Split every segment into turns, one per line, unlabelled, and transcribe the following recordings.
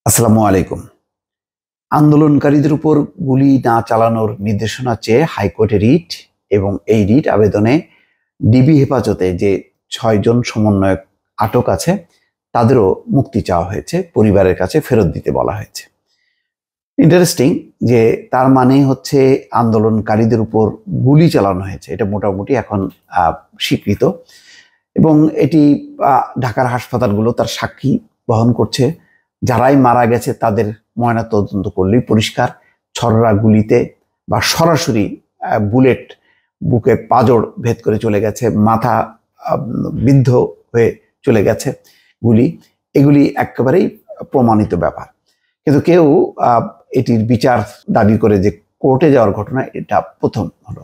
আসসালামু আলাইকুম। আন্দোলনকারীদের উপর গুলি না চালানোর নির্দেশনা চেয়ে হাইকোর্টে রিট এবং এই রিট আবেদনে ডিবি হেফাজতে যে ৬ জন সমন্বয়ক আটক আছে তাদেরও মুক্তি চাওয়া হয়েছে, পরিবারের কাছে ফেরত দিতে বলা হয়েছে। ইন্টারেস্টিং যে তার মানে হচ্ছে আন্দোলনকারীদের উপর গুলি চালানো হয়েছে, এটা মোটামুটি এখন স্বীকৃত এবং এটি ঢাকার হাসপাতালগুলো তার সাক্ষী বহন করছে। যারাই মারা গেছে তাদের ময়নাতদন্ত করলেই পরিষ্কার ছররা গুলিতে বা সরাসরি বুলেট বুকের পাঁজর ভেদ করে চলে গেছে, মাথা বিদ্ধ হয়ে চলে গেছে গুলি। এগুলি একেবারেই প্রমাণিত ব্যাপার, কিন্তু কেউ এটির বিচার দাবি করে যে কোর্টে যাওয়ার ঘটনা এটা প্রথম হলো।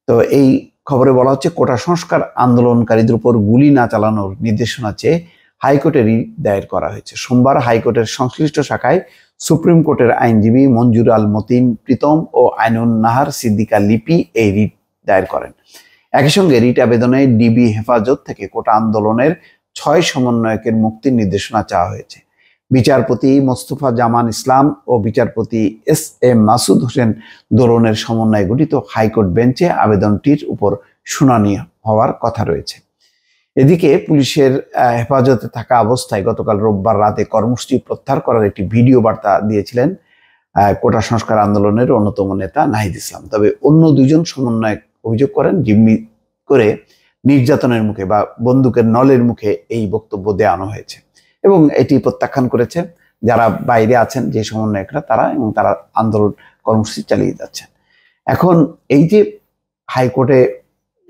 তো এই খবরে বলা হচ্ছে কোটা সংস্কার আন্দোলনকারীদের উপর গুলি না চালানোর নির্দেশনা চেয়ে হাইকোর্টে রিট দায়ের করা হয়েছে। সোমবার হাইকোর্টের সংশ্লিষ্ট শাখায় সুপ্রিম কোর্টের আইনজীবী মঞ্জুর আল মতিন প্রীতম ও আইনুন নাহার সিদ্দিকা লিপি এই রিট দায়ের করেন। একই সঙ্গে রিট আবেদনে ডিবি হেফাজত থেকে কোটা আন্দোলনের ৬ সমন্বয়কের মুক্তির নির্দেশনা চাওয়া হয়েছে। বিচারপতি মোস্তফা জামান ইসলাম ও বিচারপতি এস মাসুদ হোসেন দোলনের সমন্বয়ে গঠিত হাইকোর্ট বেঞ্চে আবেদনটির উপর শুনানি হওয়ার কথা রয়েছে। এদিকে পুলিশের হেফাজতে থাকা অবস্থায় গতকাল রোববার রাতে কর্মসূচি প্রত্যাহার করার একটি ভিডিও বার্তা দিয়েছিলেন কোটা সংস্কার আন্দোলনের অন্যতম নেতা নাহিদ ইসলাম। তবে অন্য ২ জন সমন্বয়ক অভিযোগ করেন জিম্মি করে নির্যাতনের মুখে বা বন্দুকের নলের মুখে এই বক্তব্য দেওয়ানো হয়েছে এবং এটি প্রত্যাখ্যান করেছে যারা বাইরে আছেন যে সমন্বয়করা তারা, এবং তারা আন্দোলন কর্মসূচি চালিয়ে যাচ্ছেন। এখন এই যে হাইকোর্টে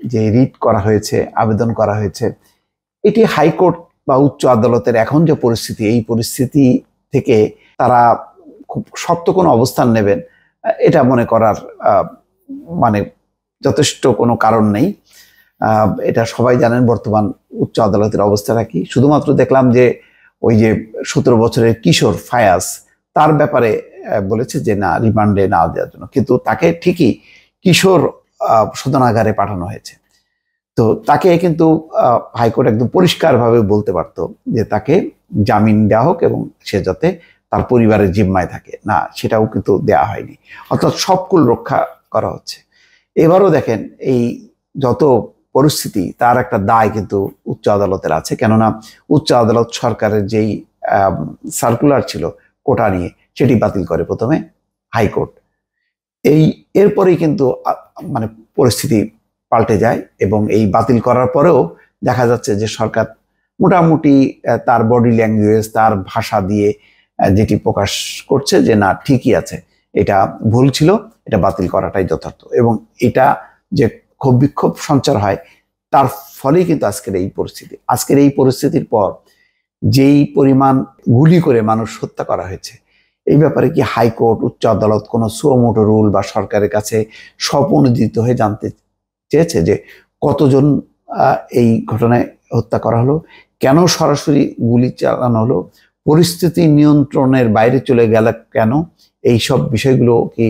যে রিট করা হয়েছে, আবেদন করা হয়েছে, এটি হাইকোর্ট বা উচ্চ আদালতের এখন যে পরিস্থিতি, এই পরিস্থিতি থেকে তারা খুব শক্ত কোনো অবস্থান নেবেন এটা মনে করার মানে যথেষ্ট কোনো কারণ নেই। এটা সবাই জানেন বর্তমান উচ্চ আদালতের অবস্থাটা কি। শুধুমাত্র দেখলাম যে ওই যে ১৭ বছরের কিশোর ফায়াজ, তার ব্যাপারে বলেছে যে না, রিমান্ডে না দেওয়ার জন্য, কিন্তু তাকে ঠিকই কিশোর শোধনাগারে পাঠানো হয়েছে। তো তাকে কিন্তু হাইকোর্ট একদম পরিষ্কারভাবে বলতে পারতো যে তাকে জামিন দেওয়া হোক এবং সে যাতে তার পরিবারের জিম্মায় থাকে, না সেটাও কিন্তু দেওয়া হয়নি। অর্থাৎ সবকুল রক্ষা করা হচ্ছে। এবারও দেখেন এই যত পরিস্থিতি তার একটা দায় কিন্তু উচ্চ আদালতের আছে, কেননা উচ্চ আদালত সরকারের যেই সার্কুলার ছিল কোটা নিয়ে সেটি বাতিল করে প্রথমে হাইকোর্ট। এরপরেই কিন্তু মানে পরিস্থিতি পাল্টে যায় এবং এই বাতিল করার পরেও দেখা যাচ্ছে যে সরকার মোটামুটি তার বডি ল্যাঙ্গুয়েজ, তার ভাষা দিয়ে যেটি প্রকাশ করছে যে না ঠিকই আছে, এটা ভুল ছিল, এটা বাতিল করাটাই যথার্থ। এবং এটা যে ক্ষোভ বিক্ষোভ সঞ্চার হয় তার ফলেই কিন্তু আজকের এই পরিস্থিতির পর যেই পরিমাণ গুলি করে মানুষ হত্যা করা হয়েছে, এই ব্যাপারে কি হাইকোর্ট, উচ্চ আদালত কোনো সুমোটো রুল বা সরকারের কাছে স্বপ্রণোদিত হয়ে জানতে চেয়েছে যে কতজন এই ঘটনায় হত্যা করা হলো, কেন সরাসরি গুলি চালানো হলো, পরিস্থিতি নিয়ন্ত্রণের বাইরে চলে গেল কেন, এই সব বিষয়গুলো কি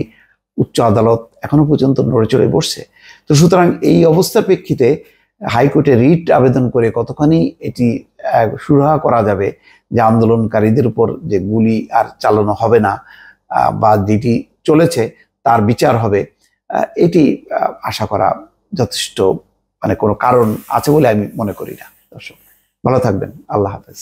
উচ্চ আদালত এখনো পর্যন্ত নড়ে চড়ে বসছে? তো সুতরাং এই অবস্থার প্রেক্ষিতে হাইকোর্টে রিট আবেদন করে কতখানি এটি সুরাহা করা যাবে যে আন্দোলনকারীদের উপর যে গুলি আর চালানো হবে না বা যেটি চলেছে তার বিচার হবে, এটি আশা করা যথেষ্ট মানে কোনো কারণ আছে বলে আমি মনে করি না। দর্শক ভালো থাকবেন, আল্লাহ হাফেজ।